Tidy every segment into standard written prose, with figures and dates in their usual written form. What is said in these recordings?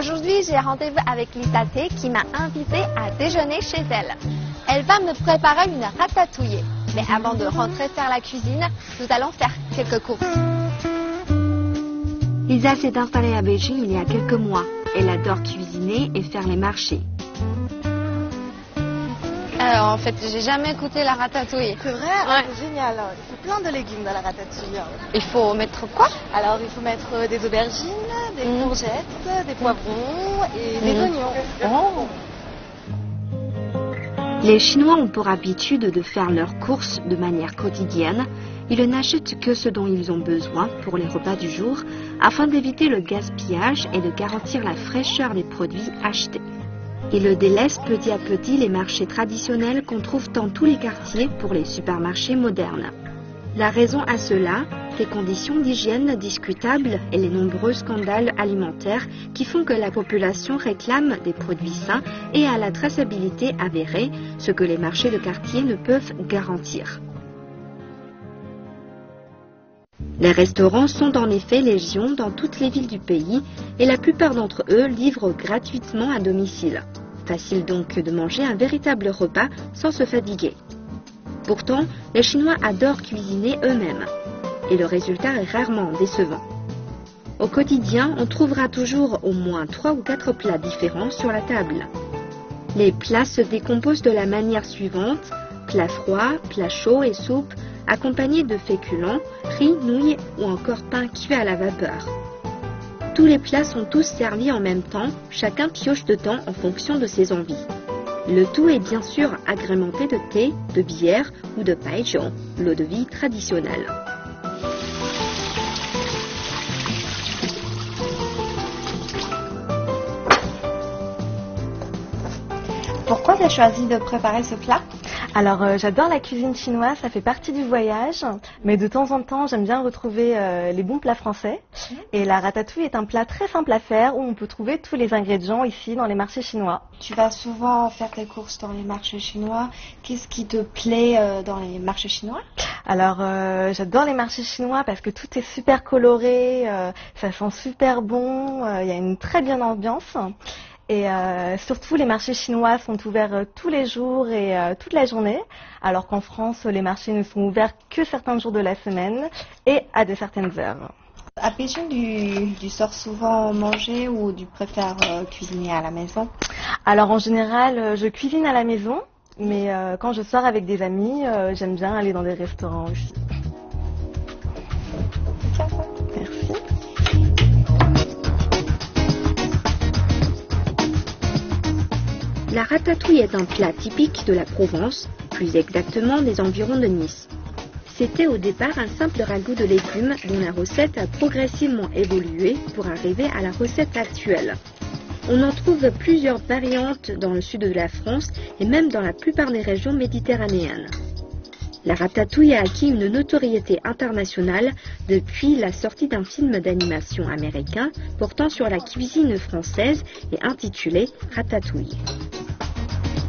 Aujourd'hui, j'ai rendez-vous avec Lisa T qui m'a invitée à déjeuner chez elle. Elle va me préparer une ratatouille. Mais avant de rentrer faire la cuisine, nous allons faire quelques courses. Lisa s'est installée à Beijing il y a quelques mois. Elle adore cuisiner et faire les marchés. Alors, en fait, j'ai jamais goûté la ratatouille. C'est vrai? Ouais. C'est génial. Il faut plein de légumes dans la ratatouille. Il faut mettre quoi? Alors, il faut mettre des aubergines, des courgettes, des poivrons et des oignons. Les Chinois ont pour habitude de faire leurs courses de manière quotidienne. Ils n'achètent que ce dont ils ont besoin pour les repas du jour afin d'éviter le gaspillage et de garantir la fraîcheur des produits achetés. Ils délaissent petit à petit les marchés traditionnels qu'on trouve dans tous les quartiers pour les supermarchés modernes. La raison à cela, les conditions d'hygiène discutables et les nombreux scandales alimentaires qui font que la population réclame des produits sains et à la traçabilité avérée, ce que les marchés de quartier ne peuvent garantir. Les restaurants sont en effet légion dans toutes les villes du pays et la plupart d'entre eux livrent gratuitement à domicile. Facile donc de manger un véritable repas sans se fatiguer. Pourtant, les Chinois adorent cuisiner eux-mêmes et le résultat est rarement décevant. Au quotidien, on trouvera toujours au moins 3 ou 4 plats différents sur la table. Les plats se décomposent de la manière suivante: plat froid, plat chaud et soupe, accompagnés de féculents, riz, nouilles ou encore pain cuit à la vapeur. Tous les plats sont tous servis en même temps, chacun pioche dedans en fonction de ses envies. Le tout est bien sûr agrémenté de thé, de bière ou de baijiu, l'eau de vie traditionnelle. Pourquoi tu as choisi de préparer ce plat? Alors, j'adore la cuisine chinoise, ça fait partie du voyage, mais de temps en temps, j'aime bien retrouver les bons plats français. Et la ratatouille est un plat très simple à faire où on peut trouver tous les ingrédients ici dans les marchés chinois. Tu vas souvent faire tes courses dans les marchés chinois. Qu'est-ce qui te plaît dans les marchés chinois? Alors, j'adore les marchés chinois parce que tout est super coloré, ça sent super bon, il y a une très bonne ambiance. Et surtout, les marchés chinois sont ouverts tous les jours et toute la journée, alors qu'en France, les marchés ne sont ouverts que certains jours de la semaine et à de certaines heures. À Beijing, tu sors souvent manger ou tu préfères cuisiner à la maison? Alors, en général, je cuisine à la maison, mais quand je sors avec des amis, j'aime bien aller dans des restaurants aussi. Merci. La ratatouille est un plat typique de la Provence, plus exactement des environs de Nice. C'était au départ un simple ragoût de légumes dont la recette a progressivement évolué pour arriver à la recette actuelle. On en trouve plusieurs variantes dans le sud de la France et même dans la plupart des régions méditerranéennes. La ratatouille a acquis une notoriété internationale depuis la sortie d'un film d'animation américain portant sur la cuisine française et intitulé Ratatouille.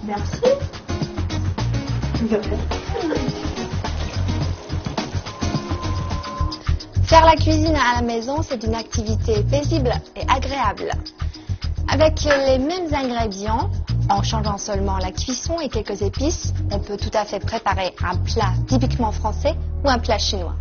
Merci. Faire la cuisine à la maison, c'est une activité paisible et agréable. Avec les mêmes ingrédients, en changeant seulement la cuisson et quelques épices, on peut tout à fait préparer un plat typiquement français ou un plat chinois.